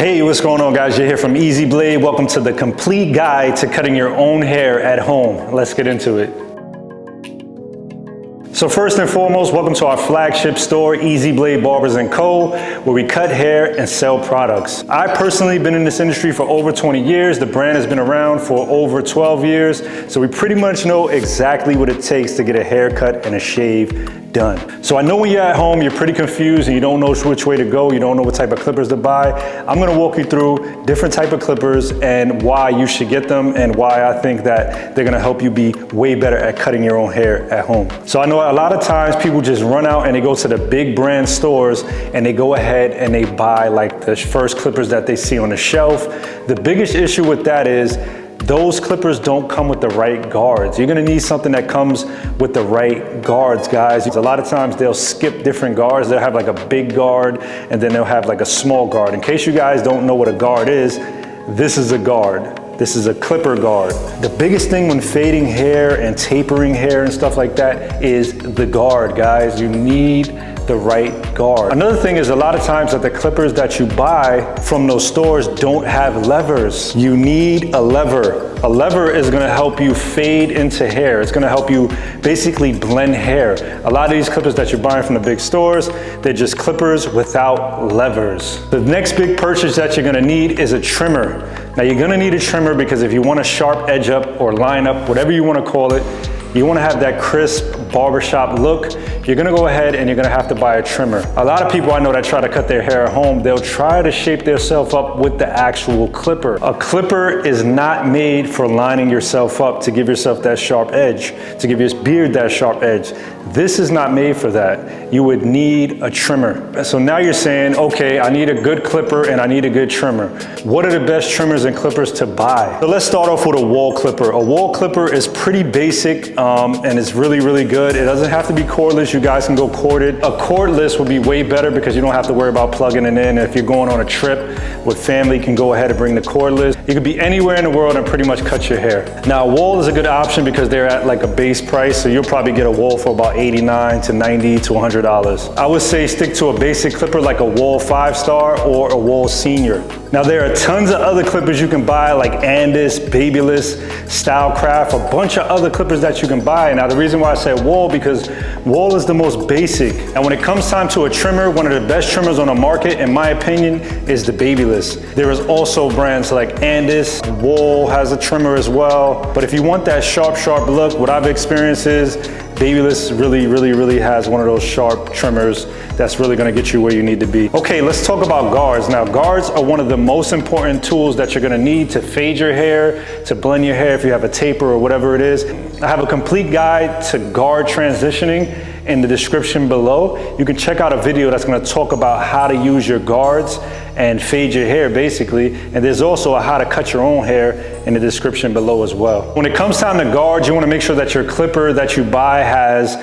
Hey, what's going on, guys? You're here from Easy Blade. Welcome to the complete guide to cutting your own hair at home. Let's get into it. So first and foremost, welcome to our flagship store, Easy Blade Barbers & Co., where we cut hair and sell products. I personally been in this industry for over 20 years. The brand has been around for over 12 years. So we pretty much know exactly what it takes to get a haircut and a shave done. So I know when you're at home, you're pretty confused and you don't know which way to go. You don't know what type of clippers to buy. I'm gonna walk you through different type of clippers and why you should get them and why I think that they're gonna help you be way better at cutting your own hair at home. So I know a lot of times people just run out and they go to the big brand stores and they go ahead and they buy like the first clippers that they see on the shelf. The biggest issue with that is those clippers don't come with the right guards. You're gonna need something that comes with the right guards, guys. A lot of times they'll skip different guards. They'll have like a big guard and then they'll have like a small guard. In case you guys don't know what a guard is, this is a guard. This is a clipper guard. The biggest thing when fading hair and tapering hair and stuff like that is the guard, guys. You need the right guard. Another thing is a lot of times that the clippers that you buy from those stores don't have levers. You need a lever. A lever is gonna help you fade into hair. It's gonna help you basically blend hair. A lot of these clippers that you're buying from the big stores, they're just clippers without levers. The next big purchase that you're gonna need is a trimmer. Now you're gonna need a trimmer because if you want a sharp edge up or line up, whatever you wanna call it, you wanna have that crisp barbershop look, you're gonna go ahead and you're gonna have to buy a trimmer. A lot of people I know that try to cut their hair at home, they'll try to shape themselves up with the actual clipper. A clipper is not made for lining yourself up to give yourself that sharp edge, to give your beard that sharp edge. This is not made for that. You would need a trimmer. So now you're saying, okay, I need a good clipper and I need a good trimmer. What are the best trimmers and clippers to buy? So let's start off with a wall clipper. A wall clipper is pretty basic and it's really, really good. It doesn't have to be cordless. You guys can go corded. A cordless would be way better because you don't have to worry about plugging it in. If you're going on a trip with family, you can go ahead and bring the cordless. You could be anywhere in the world and pretty much cut your hair. Now, a wall is a good option because they're at like a base price. So you'll probably get a wall for about $89 to $90 to $100. I would say stick to a basic clipper like a Wall 5-star or a Wall Senior. Now there are tons of other clippers you can buy like Andis, Babyless, Stylecraft, a bunch of other clippers that you can buy. Now the reason why I say Wall, because Wall is the most basic. And when it comes time to a trimmer, one of the best trimmers on the market, in my opinion, is the Babyless. There is also brands like Andis, Wall has a trimmer as well. But if you want that sharp, sharp look, what I've experienced is Babyless really has one of those sharp trimmers that's really gonna get you where you need to be. Okay, let's talk about guards. Now, guards are one of the most important tools that you're gonna need to fade your hair, to blend your hair if you have a taper or whatever it is. I have a complete guide to guard transitioning in the description below. You can check out a video that's gonna talk about how to use your guards and fade your hair basically. And there's also a how to cut your own hair in the description below as well. When it comes time to guards, you wanna make sure that your clipper that you buy has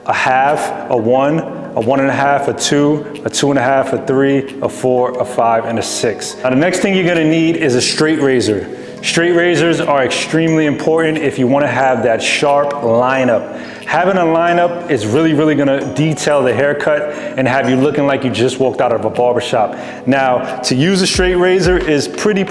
a half, a 1, a 1.5, a 2, a 2.5, a 3, a 4, a 5, and a 6. Now the next thing you're gonna need is a straight razor. Straight razors are extremely important if you want to have that sharp lineup. Having a lineup is really gonna detail the haircut and have you looking like you just walked out of a barbershop. Now, to use a straight razor is pretty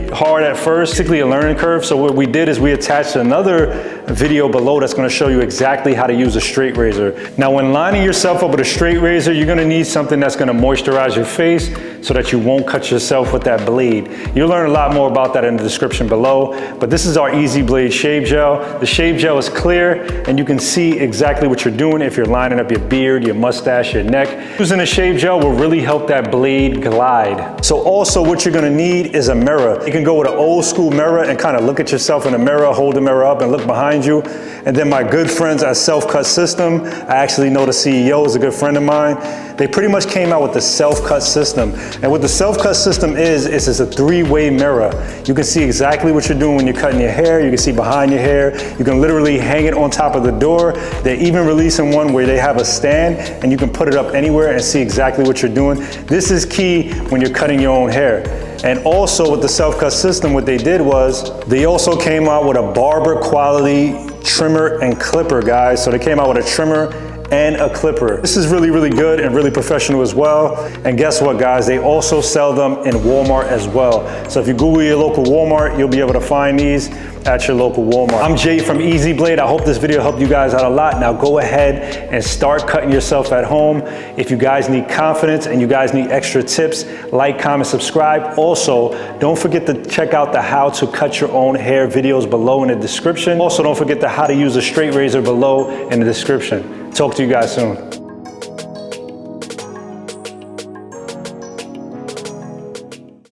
hard at first, particularly a learning curve. So what we did is we attached another video below that's gonna show you exactly how to use a straight razor. Now, when lining yourself up with a straight razor, you're gonna need something that's gonna moisturize your face so that you won't cut yourself with that blade. You'll learn a lot more about that in the description below, but this is our Easy Blade Shave Gel. The shave gel is clear and you can see exactly what you're doing if you're lining up your beard, your mustache, your neck. Using a shave gel will really help that blade glide. So also what you're gonna need is a mirror. You can go with an old school mirror and kind of look at yourself in the mirror, hold the mirror up and look behind you. And then my good friends at Self Cut System, I actually know the CEO is a good friend of mine. They pretty much came out with the Self Cut System. And what the Self Cut System is it's a 3-way mirror. You can see exactly what you're doing when you're cutting your hair. You can see behind your hair. You can literally hang it on top of the door. They're even releasing one where they have a stand and you can put it up anywhere and see exactly what you're doing. This is key when you're cutting your own hair. And also with the Self Cut System, what they did was they also came out with a barber quality trimmer and clipper, guys. So they came out with a trimmer and a clipper. This is really, really good and really professional as well. And guess what, guys? They also sell them in Walmart as well. So if you Google your local Walmart, you'll be able to find these at your local Walmart. I'm Jay from Easy Blade. I hope this video helped you guys out a lot. Now go ahead and start cutting yourself at home. If you guys need confidence and you guys need extra tips, like, comment, subscribe. Also, don't forget to check out the how to cut your own hair videos below in the description. Also, don't forget the how to use a straight razor below in the description. Talk to you guys soon.